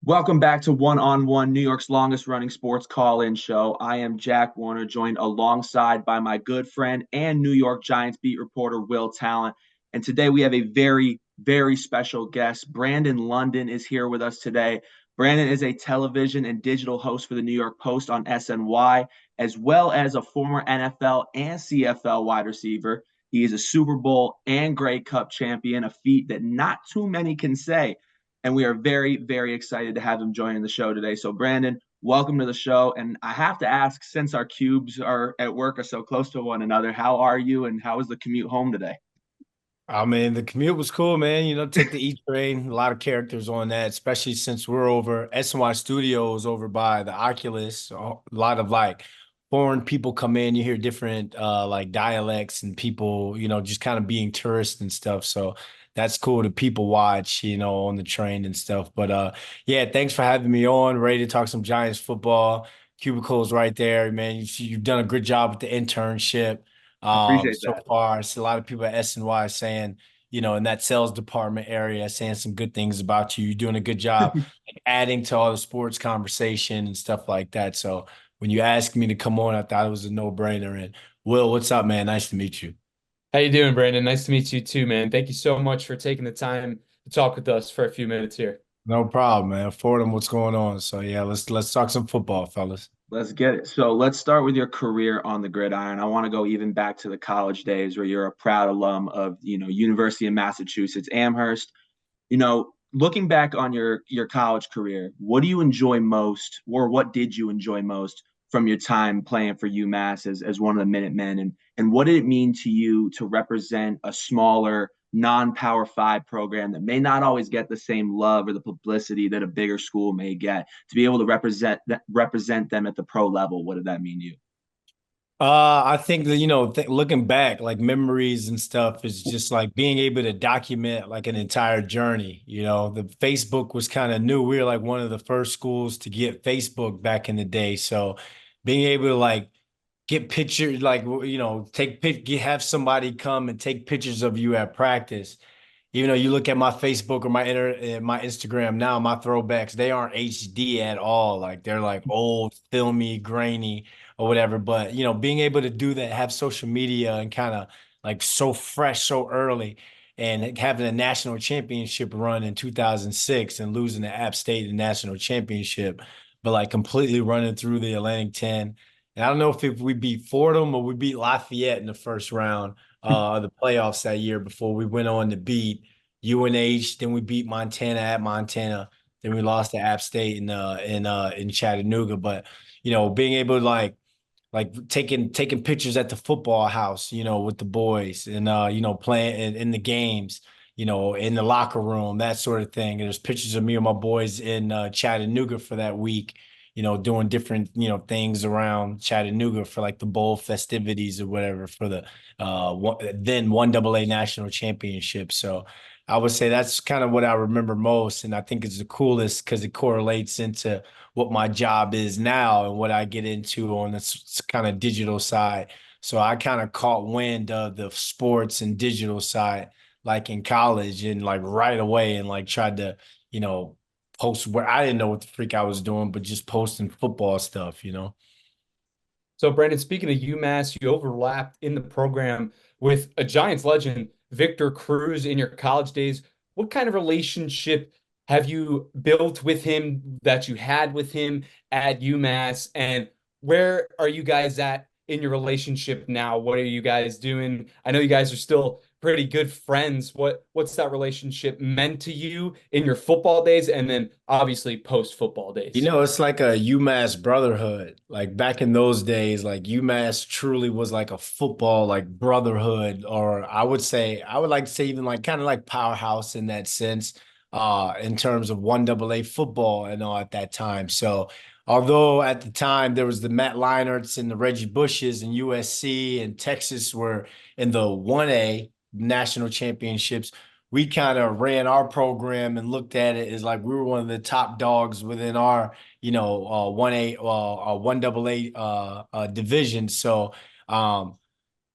Welcome back to One on One, New York's longest running sports call-in show. I am Jack Warner, joined alongside by my good friend and New York Giants beat reporter Will Tallant. And today we have a very, very special guest. Brandon London is here with us today. Brandon is a television and digital host for the New York Post on SNY, as well as a former NFL and CFL wide receiver. He is a Super Bowl and Grey Cup champion, a feat that not too many can say. And we are very, very excited to have him joining the show today. So, Brandon, welcome to the show. And I have to ask, since our cubes are at work are so close to one another, how are you and how was the commute home today? I mean, the commute was cool, man. Take the E train. A lot of characters on that, especially since we're over SNY Studios over by the Oculus. So a lot of like foreign people come in. You hear different like dialects and people, just kind of being tourists and stuff. So that's cool to people watch, on the train and stuff. But yeah, thanks for having me on. Ready to talk some Giants football. Cubicles right there, man. You've done a good job with the internship. Appreciate So that. far, I see a lot of people at SNY saying, in that sales department area, saying some good things about you. You're doing a good job like, adding to all the sports conversation and stuff like that. So when you asked me to come on, I thought it was a no-brainer. And Will, what's up, man? Nice to meet you. How you doing, Brandon? Nice to meet you too, man. Thank you so much for taking the time to talk with us for a few minutes here. No problem, man. Fordham, what's going on? So yeah, let's talk some football, fellas. Let's get it. So let's start with your career on the gridiron. I want to go even back to the college days where you're a proud alum of, University of Massachusetts Amherst. Looking back on your college career, what do you enjoy most, or what did you enjoy most from your time playing for UMass as one of the Minutemen, and what did it mean to you to represent a smaller non-power five program that may not always get the same love or the publicity that a bigger school may get, to be able to represent them at the pro level? What did that mean to you? I think that, th looking back, like memories and stuff is just like being able to document like an entire journey. The Facebook was kind of new. We were like one of the first schools to get Facebook back in the day. So being able to like get pictures, like, have somebody come and take pictures of you at practice. Even though you look at my Facebook or my Instagram now, my throwbacks, they aren't HD at all. Like they're like old, filmy, grainy or whatever. But being able to do that, have social media and kind of like so fresh so early and having a national championship run in 2006 and losing to App State in the national championship, but like completely running through the Atlantic 10. And I don't know if we beat Fordham or we beat Lafayette in the first round of the playoffs that year before we went on to beat UNH. Then we beat Montana at Montana. Then we lost to App State in Chattanooga. But being able to like taking pictures at the football house, with the boys and playing in the games, in the locker room, that sort of thing. And there's pictures of me and my boys in Chattanooga for that week, doing different, things around Chattanooga for like the bowl festivities or whatever for the then 1AA national championship. So I would say that's kind of what I remember most. And I think it's the coolest because it correlates into what my job is now and what I get into on this kind of digital side. So I kind of caught wind of the sports and digital side like in college and like right away and like tried to, you know, post where I didn't know what the freak I was doing, but just posting football stuff. So, Brandon, speaking of UMass, you overlapped in the program with a Giants legend, Victor Cruz, in your college days. What kind of relationship have you built with him that you had with him at UMass? And where are you guys at in your relationship now? What are you guys doing? I know you guys are still pretty good friends. What's that relationship meant to you in your football days and then obviously post football days? It's like a UMass brotherhood. Like back in those days, like UMass truly was like a football like brotherhood, or I would like to say even like kind of like powerhouse in that sense, in terms of 1AA football and all at that time. So although at the time there was the Matt Leinerts and the Reggie Bushes and USC and Texas were in the 1A national championships, we kind of ran our program and looked at it as like we were one of the top dogs within our, 1A, 1AA division. So,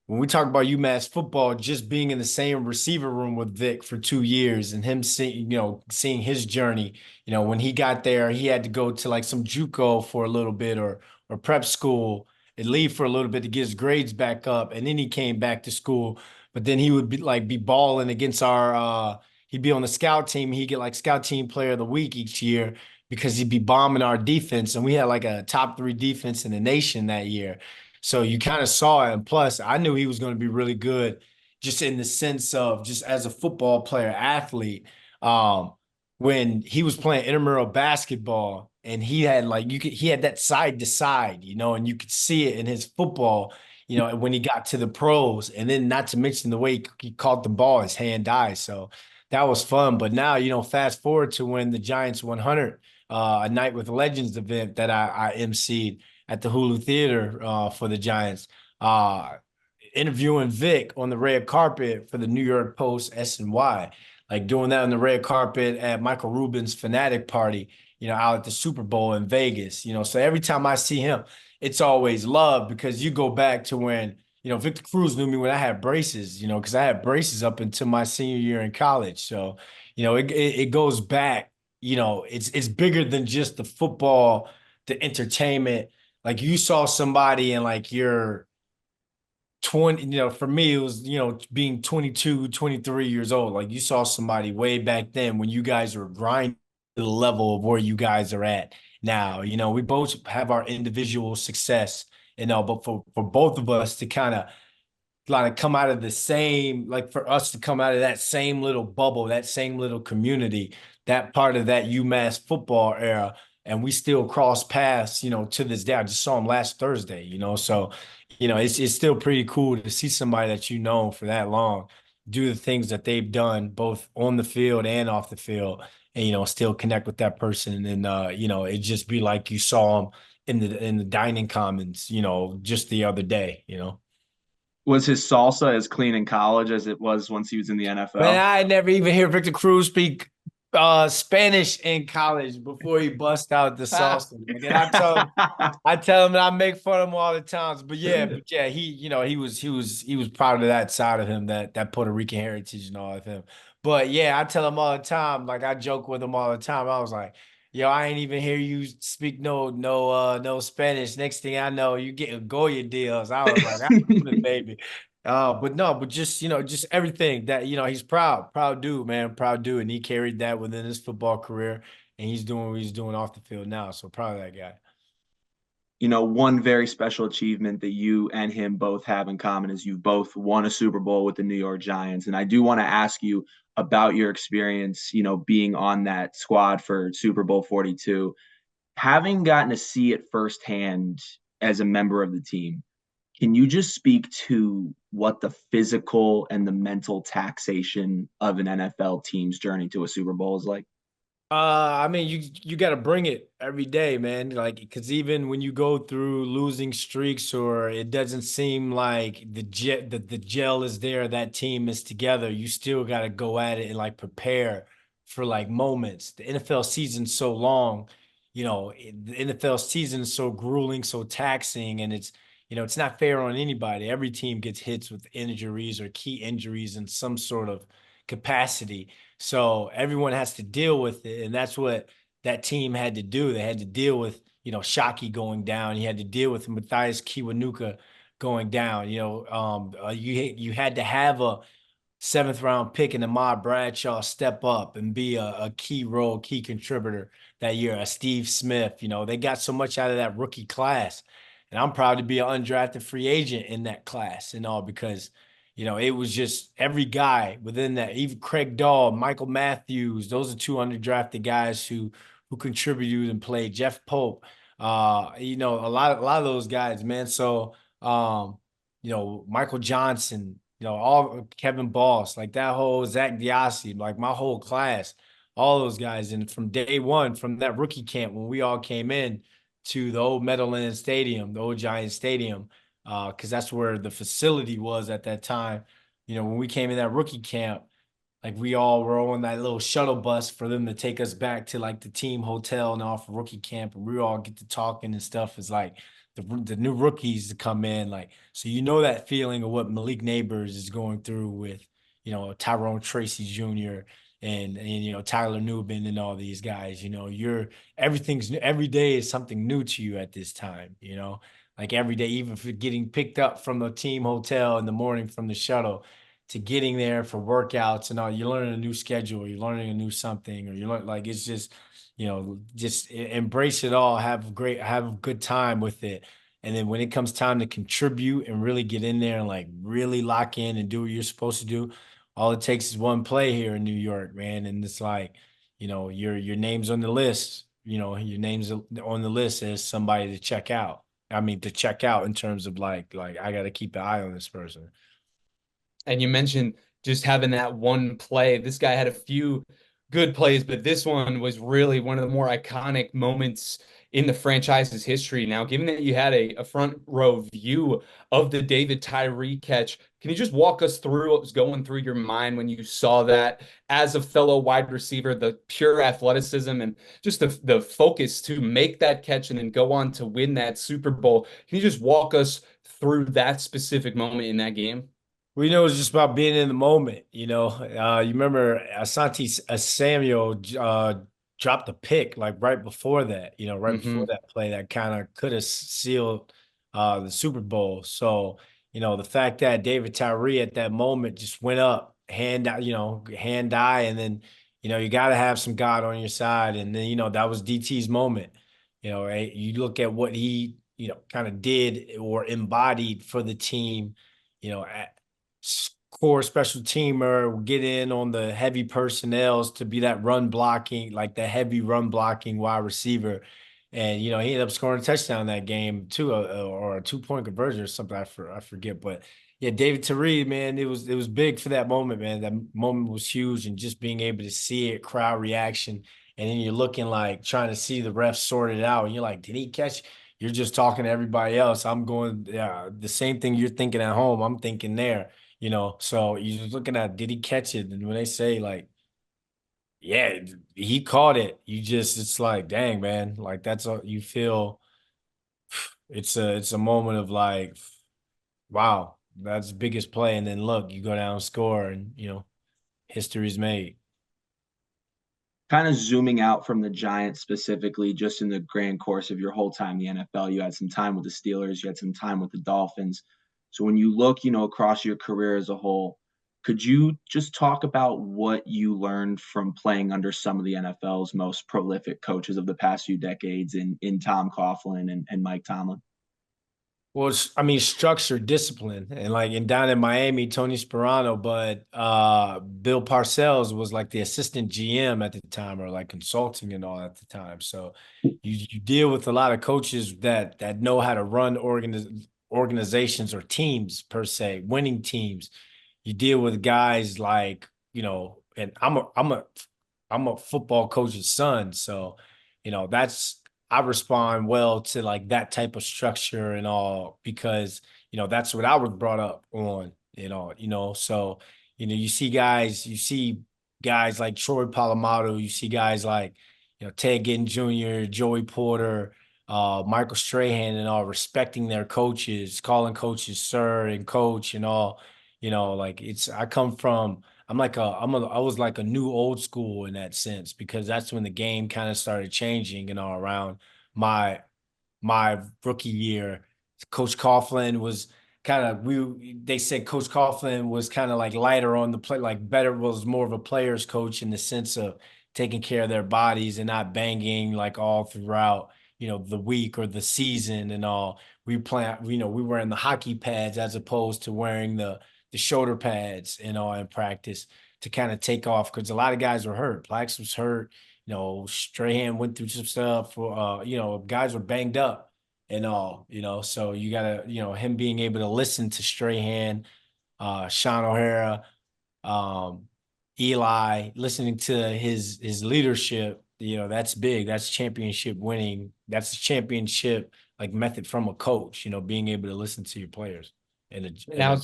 when we talk about UMass football, just being in the same receiver room with Vic for 2 years and him seeing, seeing his journey, when he got there, he had to go to like some JUCO for a little bit or prep school and leave for a little bit to get his grades back up. And then he came back to school, but then he would be balling against he'd be on the scout team. He'd get like scout team player of the week each year because he'd be bombing our defense. And we had like a top 3 defense in the nation that year. So you kind of saw it. And plus, I knew he was going to be really good just in the sense of just as a football player, athlete. Um, when he was playing intramural basketball and he had he had that side to side, and you could see it in his football, when he got to the pros. And then not to mention the way he caught the ball, his hand died. So that was fun. But now, fast forward to when the Giants 100, a Night with Legends event that I emceed at the Hulu Theater for the Giants, interviewing Vic on the red carpet for the New York Post SNY, like doing that on the red carpet at Michael Rubin's Fanatic Party, out at the Super Bowl in Vegas. So every time I see him, it's always love because you go back to when, Victor Cruz knew me when I had braces, because I had braces up until my senior year in college. So, it goes back, it's bigger than just the football, the entertainment. Like you saw somebody in like your 20, for me, it was, being 22, 23 years old. Like you saw somebody way back then when you guys were grinding to the level of where you guys are at now. We both have our individual success, but for both of us to kind of come out of the same, like for us to come out of that same little bubble, that same little community, that part of that UMass football era, and we still cross paths, to this day. I just saw him last Thursday, so, it's still pretty cool to see somebody that for that long do the things that they've done both on the field and off the field, and still connect with that person. And it just be like you saw him in the dining commons, just the other day. Was his salsa as clean in college as it was once he was in the Man, NFL? I never even hear Victor Cruz speak Spanish in college before he bust out the salsa. Like, and I tell him that I make fun of him all the times. But yeah, he was proud of that side of him, that Puerto Rican heritage and all of him. But yeah, I tell him all the time, like I joke with him all the time. I was like, yo, I ain't even hear you speak no Spanish. Next thing I know, you getting Goya deals. I was like, I baby. But no, but just everything that, he's proud dude, man, proud dude. And he carried that within his football career, and he's doing what he's doing off the field now. So proud of that guy. One very special achievement that you and him both have in common is you both won a Super Bowl with the New York Giants. And I do want to ask you about your experience, being on that squad for Super Bowl 42, having gotten to see it firsthand as a member of the team. Can you just speak to what the physical and the mental taxation of an NFL team's journey to a Super Bowl is like? I mean, you got to bring it every day, man. Like, because even when you go through losing streaks or it doesn't seem like the gel is there, that team is together, you still got to go at it and like prepare for like moments. The NFL season's so long, the NFL season is so grueling, so taxing, and it's not fair on anybody. Every team gets hits with injuries or key injuries in some sort of capacity. So everyone has to deal with it. And that's what that team had to do. They had to deal with, Shockey going down. You had to deal with Matthias Kiwanuka going down. You had to have a seventh round pick and Ahmad Bradshaw step up and be a key role, key contributor that year. A Steve Smith, they got so much out of that rookie class. And I'm proud to be an undrafted free agent in that class and all because it was just every guy within that, even Craig Dahl, Michael Matthews, those are two underdrafted guys who contributed and played. Jeff Pope, a lot of those guys, man. So Michael Johnson, all Kevin Boss, like that whole Zach Diassi, like my whole class, all those guys. And from day one, from that rookie camp when we all came in to the old Meadowlands Stadium, the old Giant Stadium, because that's where the facility was at that time. When we came in that rookie camp, like we all were on that little shuttle bus for them to take us back to like the team hotel and off rookie camp, and we all get to talking and stuff. Is like the new rookies to come in, like, so you know that feeling of what Malik Neighbors is going through with, Tyrone Tracy Jr. and Tyler Nubin and all these guys. Everything's every day is something new to you at this time. Like every day, even for getting picked up from the team hotel in the morning from the shuttle to getting there for workouts and all, you're learning a new schedule, you're learning a new something, or you learn, like, it's just, just embrace it all, have a good time with it. And then when it comes time to contribute and really get in there and like really lock in and do what you're supposed to do, all it takes is one play here in New York, man. And it's like, your name's on the list, your name's on the list as somebody to check out. I mean, to check out in terms of like I got to keep an eye on this person. And you mentioned just having that one play. This guy had a few good plays, but this one was really one of the more iconic moments in the franchise's history. Now, given that you had a front row view of the David Tyree catch, can you just walk us through what was going through your mind when you saw that as a fellow wide receiver, the pure athleticism and just the focus to make that catch and then go on to win that Super Bowl? Can you just walk us through that specific moment in that game? We know it's just about being in the moment. You remember Asante Samuel dropped a pick like right before that. Right before Hmm. that play that kind of could have sealed the Super Bowl. So the fact that David Tyree at that moment just went up, hand out, hand eye, and then you got to have some God on your side, and then that was DT's moment. You look at what he kind of did or embodied for the team. At core special teamer, get in on the heavy personnels to be that run blocking, like the heavy run blocking wide receiver. And he ended up scoring a touchdown that game too, or a 2-point conversion or something. I forget, but yeah, David Tyree, man, it was big for that moment, man. That moment was huge, and just being able to see it, crowd reaction, and then you're looking like trying to see the refs sort it out, and you're like, did he catch? You're just talking to everybody else. I'm going, yeah, the same thing you're thinking at home, I'm thinking there. So you're just looking at, did he catch it? And when they say like, yeah, he caught it, it's like, dang, man, like that's a, you feel it's a moment of like, wow, that's the biggest play. And then look, you go down, score, and history's made. Kind of zooming out from the Giants specifically, just in the grand course of your whole time in the NFL, you had some time with the Steelers, you had some time with the Dolphins. So when you look, across your career as a whole, could you just talk about what you learned from playing under some of the NFL's most prolific coaches of the past few decades in Tom Coughlin and Mike Tomlin? Well, I mean, structure, discipline, and like down in Miami, Tony Sperano, but Bill Parcells was like the assistant GM at the time, or like consulting and all at the time. So you deal with a lot of coaches that know how to run organizations or teams per se, winning teams. You deal with guys like, and I'm a football coach's son, so that's, I respond well to like that type of structure and all, because that's what I was brought up on. So you see guys like Troy Polamalu, you see guys like Ted Ginn Jr., Joey Porter, Michael Strahan, and all respecting their coaches, calling coaches sir and coach and all. Like it's I come from I was like a new old school in that sense, because that's when the game kind of started changing and all around my my rookie year. Coach Coughlin was kind of they said Coach Coughlin was kind of like lighter on the play, like better, was more of a player's coach in the sense of taking care of their bodies and not banging like all throughout, the week or the season and all. We were in the hockey pads as opposed to wearing the shoulder pads and all in practice to kind of take off, because a lot of guys were hurt. Blacks was hurt. Strahan went through some stuff. Guys were banged up and all. So you gotta, him being able to listen to Strahan, Sean O'Hara, um, Eli, listening to his leadership. That's big. That's championship winning. That's a championship like method from a coach. Being able to listen to your players and Now,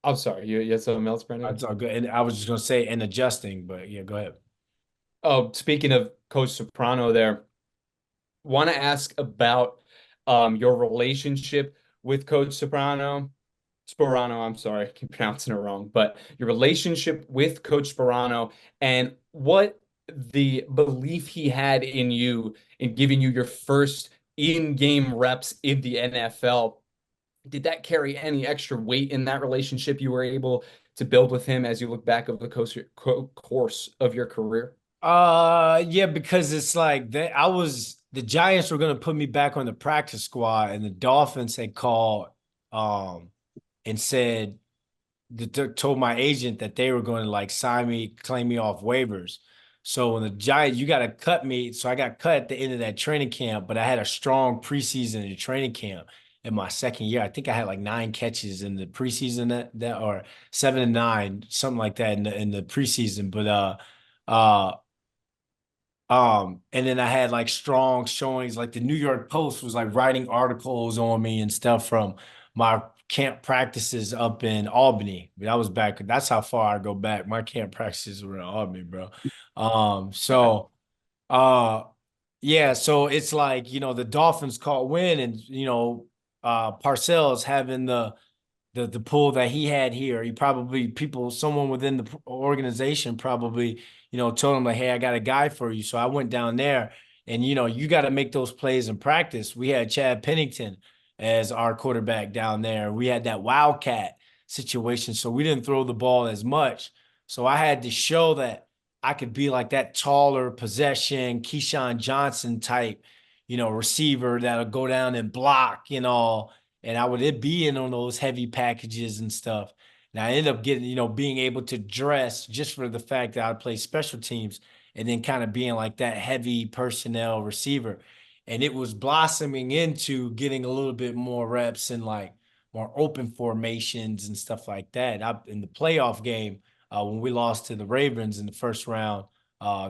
I'm sorry, you had something else, Brandon? That's all good. And I was just gonna say and adjusting, but yeah, go ahead. Oh, speaking of Coach Soprano there, want to ask about your relationship with Coach Soprano. Sperano, I'm sorry, I keep pronouncing it wrong, but your relationship with Coach Sperano and what the belief he had in you in giving you your first in-game reps in the NFL. Did that carry any extra weight in that relationship you were able to build with him as you look back over the course of your career? Yeah, because it's like that the Giants were gonna put me back on the practice squad, and the Dolphins had called and said told my agent that they were going to like sign me, claim me off waivers. So when the Giants, you got to cut me. So I got cut at the end of that training camp, but I had a strong preseason in training camp in my second year. I think I had like 9 catches in the preseason that or 7 and 9, something like that in the preseason. But uh and then I had like strong showings, like the New York Post was like writing articles on me and stuff from my camp practices up in Albany. That was back, that's how far I go back. My camp practices were in Albany, bro. So uh yeah, so it's like, the Dolphins caught wind and Parcells having the pull that he had here. He probably someone within the organization probably, told him like, hey, I got a guy for you. So I went down there and you got to make those plays in practice. We had Chad Pennington as our quarterback down there. We had that wildcat situation. So we didn't throw the ball as much. So I had to show that I could be like that taller possession, Keyshawn Johnson type, receiver that'll go down and block, and I would it be in on those heavy packages and stuff. And I ended up getting, being able to dress just for the fact that I play special teams and then kind of being like that heavy personnel receiver. And it was blossoming into getting a little bit more reps and like more open formations and stuff like that. In the playoff game, when we lost to the Ravens in the first round,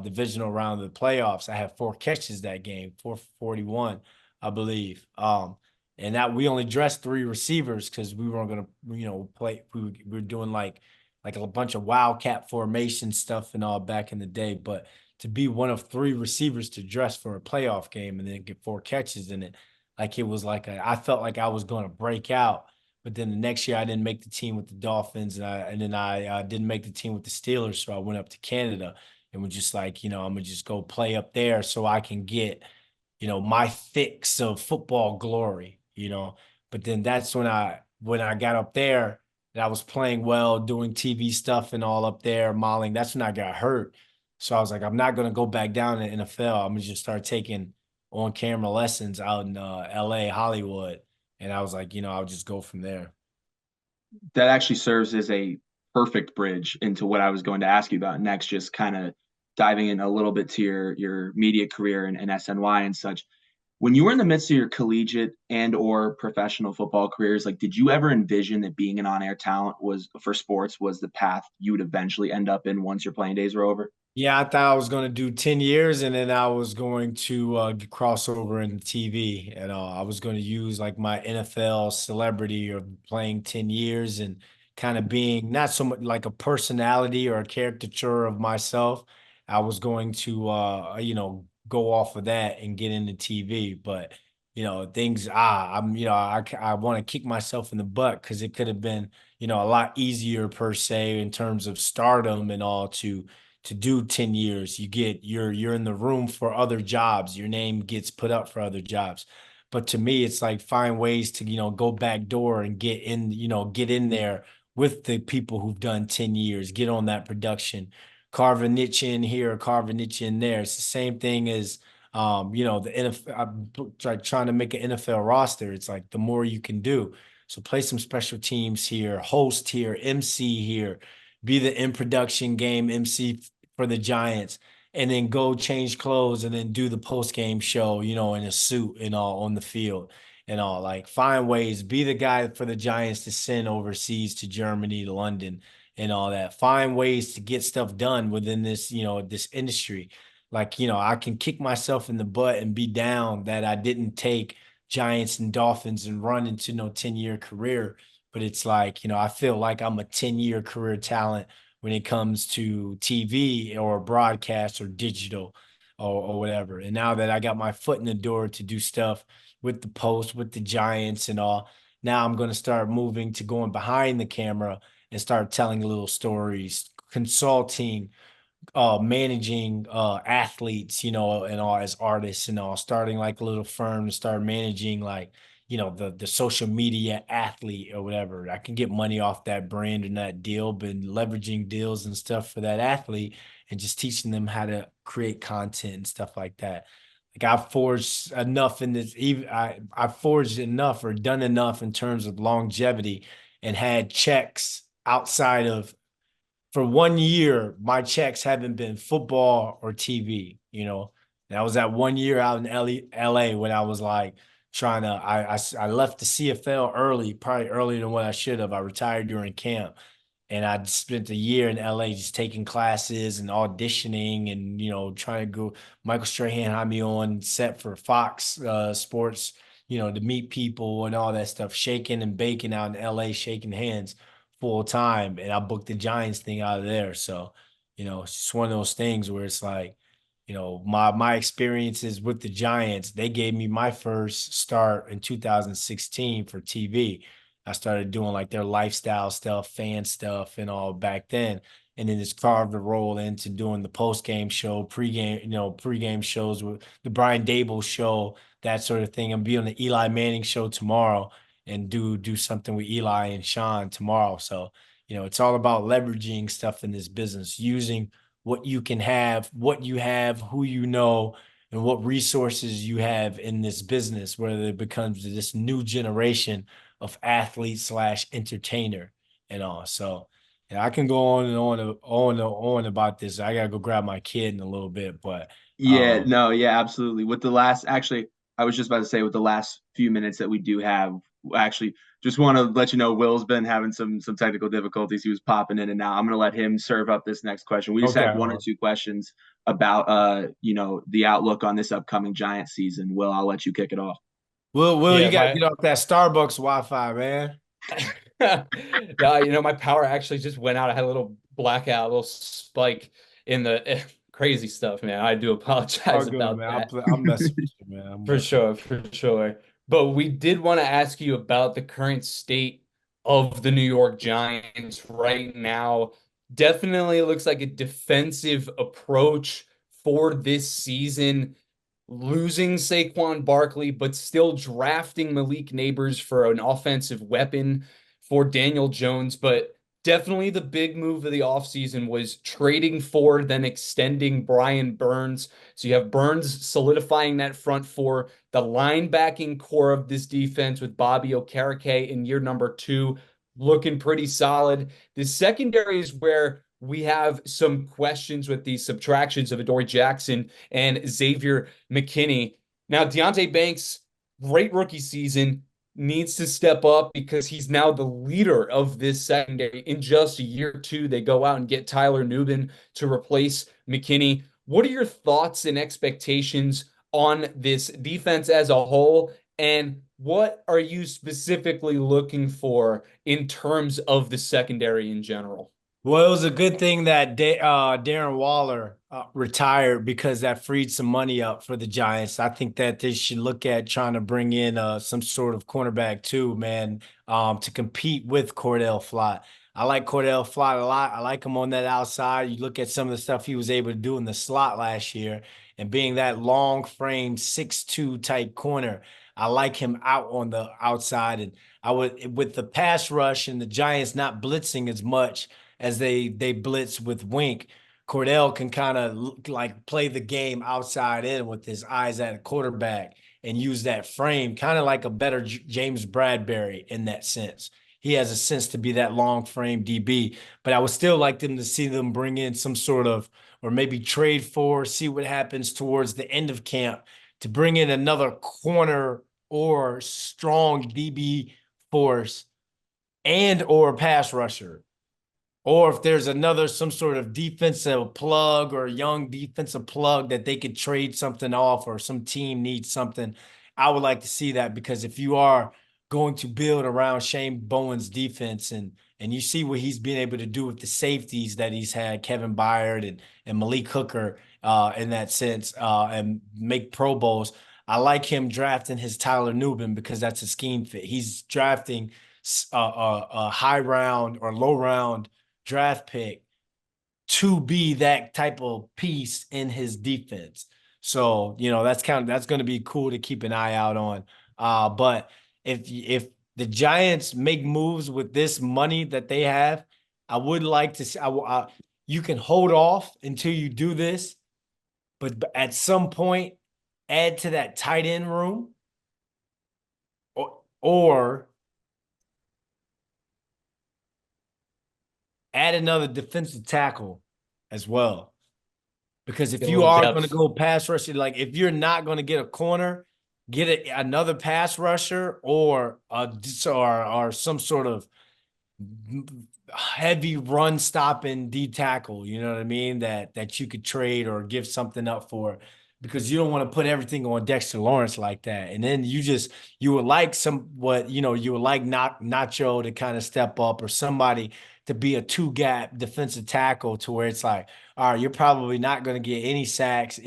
divisional round of the playoffs, I had 4 catches that game, 441, I believe. And that we only dressed 3 receivers because we weren't gonna, play. We were doing like a bunch of wildcat formation stuff and all back in the day. But to be one of 3 receivers to dress for a playoff game and then get 4 catches in it, like it was like I felt like I was going to break out. But then the next year I didn't make the team with the Dolphins, and then I didn't make the team with the Steelers, so I went up to Canada and was just like, I'm gonna just go play up there so I can get my fix of football glory. But then that's when I got up there and I was playing well, doing TV stuff and all up there, modeling. That's when I got hurt. So I was like, I'm not gonna go back down in the NFL. I'm gonna just start taking on camera lessons out in LA, Hollywood. And I was like, I'll just go from there. That actually serves as a perfect bridge into what I was going to ask you about next, just kind of diving in a little bit to your media career and SNY and such. When you were in the midst of your collegiate and or professional football careers, like did you ever envision that being an on-air talent was for sports was the path you would eventually end up in once your playing days were over? Yeah, I thought I was going to do 10 years and then I was going to cross over into TV. And I was going to use like my NFL celebrity of playing 10 years and kind of being not so much like a personality or a caricature of myself. I was going to, go off of that and get into TV. But, I want to kick myself in the butt because it could have been, a lot easier per se in terms of stardom and all to do 10 years. You're in the room for other jobs. Your name gets put up for other jobs. But to me, it's like find ways to, go back door and get in there with the people who've done 10 years, get on that production, carve a niche in here, carve a niche in there. It's the same thing as the NFL. I'm trying to make an NFL roster. It's like the more you can do. So play some special teams here, host here, MC here, be the in production game MC for the Giants, and then go change clothes and then do the post game show, in a suit and all on the field and all. Like find ways, be the guy for the Giants to send overseas to Germany, to London, and all that. Find ways to get stuff done within this, this industry. Like, I can kick myself in the butt and be down that I didn't take Giants and Dolphins and run into no 10-year career. but it's like, I feel like I'm a 10-year career talent when it comes to TV or broadcast or digital or whatever. And now that I got my foot in the door to do stuff with the Post, with the Giants and all, now I'm going to start moving to going behind the camera and start telling little stories, consulting, managing athletes, and all as artists and all, starting like a little firm to start managing like, the social media athlete or whatever. I can get money off that brand and that deal, but leveraging deals and stuff for that athlete and just teaching them how to create content and stuff like that. Like I've forged enough in this, even I forged enough or done enough in terms of longevity and had checks outside of, for 1 year, my checks haven't been football or TV, And I was that 1 year out in LA when I was like trying to, I left the CFL early, probably earlier than what I should have. I retired during camp. And I spent a year in LA just taking classes and auditioning and, trying to go. Michael Strahan had me on set for Fox Sports, to meet people and all that stuff, shaking and baking out in LA, shaking hands full time. And I booked the Giants thing out of there. So, it's just one of those things where it's like, my experiences with the Giants, they gave me my first start in 2016 for TV. I started doing like their lifestyle stuff, fan stuff, and all back then. And then just carved a role into doing the post game show, pregame, pregame shows with the Brian Dable show, that sort of thing. I'm be on the Eli Manning show tomorrow and do something with Eli and Sean tomorrow. So, it's all about leveraging stuff in this business, using what you can have, what you have, who you know, and what resources you have in this business, whether it becomes this new generation of athlete slash entertainer and all. So I can go on and on about this. I gotta go grab my kid in a little bit, but Yeah, no, yeah, absolutely. With the last, actually, I was just about to say with the last few minutes that we do have, actually, just want to let you know Will's been having some technical difficulties. He was popping in and out. I'm going to let him serve up this next question. We just okay. had one or two questions about the outlook on this upcoming Giant season. Will, I'll let you kick it off. Will, Yeah, you gotta get off that Starbucks Wi-Fi, man. my power actually just went out. I had a little blackout, a little spike in the crazy stuff, man. I do Oh, apologize good, about man. that. I'm messing with you, man. I'm For messing. sure, for sure. But we did want to ask you about the current state of the New York Giants right now. Definitely looks like a defensive approach for this season, losing Saquon Barkley, but still drafting Malik Neighbors for an offensive weapon for Daniel Jones. But definitely the big move of the offseason was trading for, then extending Brian Burns. So you have Burns solidifying that front four, the linebacking core of this defense with Bobby Okereke in year number 2, looking pretty solid. The secondary is where we have some questions with the subtractions of Adoree Jackson and Xavier McKinney. Now, Deonte Banks, great rookie season, needs to step up because he's now the leader of this secondary. In just a year or two, they go out and get Tyler Nubin to replace McKinney. What are your thoughts and expectations on this defense as a whole? And what are you specifically looking for in terms of the secondary in general? Well, it was a good thing that Darren Waller retired because that freed some money up for the Giants. I think that they should look at trying to bring in some sort of cornerback too, man, to compete with Cordell Flott. I like Cordell Flott a lot. I like him on that outside. You look at some of the stuff he was able to do in the slot last year and being that long frame 6'2" type corner. I like him out on the outside. And I would, with the pass rush and the Giants not blitzing as much as they blitz with Wink, Cordell can kind of like play the game outside in with his eyes at a quarterback and use that frame, kind of like a better James Bradbury in that sense. He has a sense to be that long frame DB, but I would still like them to see them bring in some sort of, or maybe trade for, see what happens towards the end of camp to bring in another corner or strong DB force and or pass rusher. Or if there's some sort of defensive plug or young defensive plug that they could trade something off or some team needs something, I would like to see that because if you are going to build around Shane Bowen's defense, and you see what he's been able to do with the safeties that he's had, Kevin Byard and Malik Hooker, in that sense, and make Pro Bowls. I like him drafting his Tyler Nubin because that's a scheme fit. He's drafting a high round or low round draft pick to be that type of piece in his defense. So, that's going to be cool to keep an eye out on. But if the Giants make moves with this money that they have, I would like to see. You can hold off until you do this, but at some point, add to that tight end room, or add another defensive tackle as well. Because if Get a you little are going to depth. go pass rusher, like if you're not going to get a corner, get another pass rusher or some sort of heavy run stopping D tackle, you know what I mean? That you could trade or give something up for, because you don't want to put everything on Dexter Lawrence like that. And then you would like you would like Nacho to kind of step up, or somebody to be a two-gap defensive tackle, to where it's like, all right, you're probably not going to get any sacks,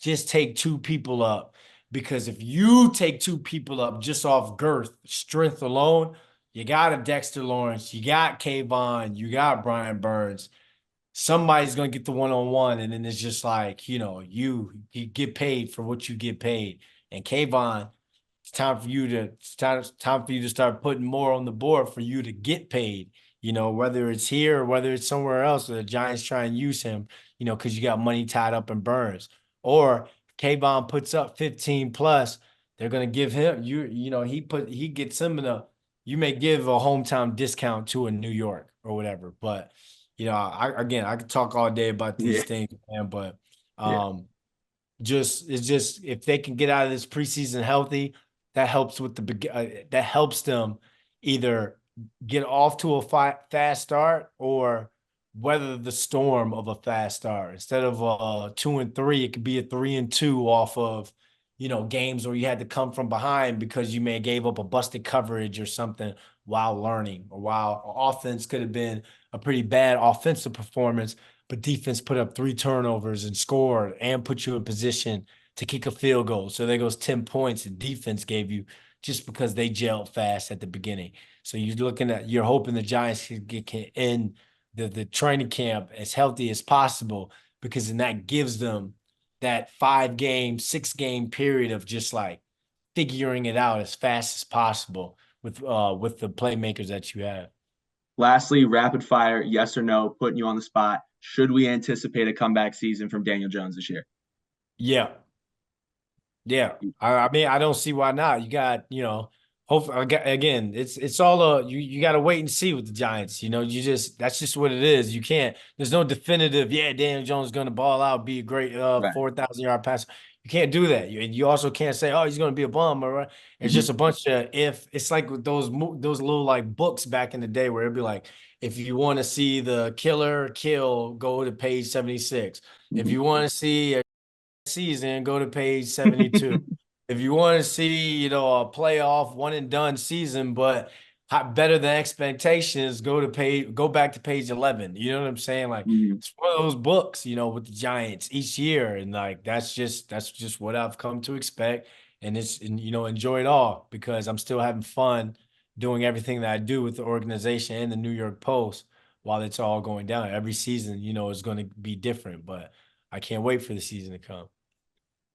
just take two people up. Because if you take two people up just off girth, strength alone, you got a Dexter Lawrence, you got Kayvon, you got Brian Burns. Somebody's gonna get the one-on-one, and then it's just like, you get paid for what you get paid. And Kayvon, it's time for you to start putting more on the board for you to get paid. Whether it's here or whether it's somewhere else, or the Giants try and use him, because you got money tied up in Burns. Or Kayvon puts up 15 plus, they're gonna give him he gets him in a you may give a hometown discount to a New York or whatever. But I could talk all day about these Yeah, things, man. But yeah. it's just if they can get out of this preseason healthy, that helps that helps them either get off to a fast start or weather the storm of a fast start. Instead of 2-3, it could be a 3-2 off of games where you had to come from behind because you may have gave up a busted coverage or something while learning, or while offense could have been a pretty bad offensive performance, but defense put up 3 turnovers and scored and put you in position to kick a field goal. So there goes 10 points that defense gave you just because they gelled fast at the beginning. So you're hoping the Giants can end the training camp as healthy as possible, because then that gives them that 5-game, 6-game period of just like figuring it out as fast as possible with the playmakers that you have. Lastly, rapid fire, yes or no, putting you on the spot. Should we anticipate a comeback season from Daniel Jones this year? Yeah. Yeah. I mean, I don't see why not. You got, hopefully, again, it's all you got to wait and see with the Giants. That's just what it is. There's no definitive, yeah, Daniel Jones is going to ball out, be a great Right. 4,000-yard passer. You can't do that. You also can't say, oh, he's going to be a bum. Right? It's Mhm. just a bunch of if. It's like with those little like books back in the day where it'd be like, if you want to see the killer kill, go to page 76. If Mhm. you want to see season, go to page 72. If you want to see, a playoff one and done season, but better than expectations, go back to page 11. You know what I'm saying? Like, Mhm. it's one of those books, with the Giants each year. And like, that's just what I've come to expect. And enjoy it all, because I'm still having fun doing everything that I do with the organization and the New York Post while it's all going down. Every season, is going to be different, but I can't wait for the season to come.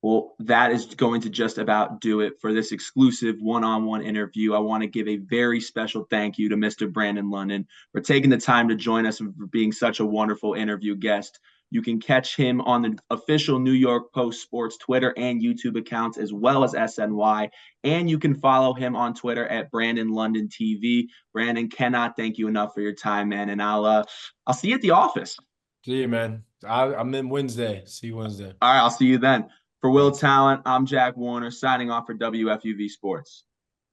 Well, that is going to just about do it for this exclusive one-on-one interview. I want to give a very special thank you to Mr. Brandon London for taking the time to join us and for being such a wonderful interview guest. You can catch him on the official New York Post Sports Twitter and YouTube accounts, as well as SNY. And you can follow him on Twitter at Brandon London TV. Brandon, cannot thank you enough for your time, man. And I'll see you at the office. See you, man. I'm in Wednesday. See you Wednesday. All right, I'll see you then. For Will Thanks. Tallant, I'm Jack Warner signing off for WFUV Sports.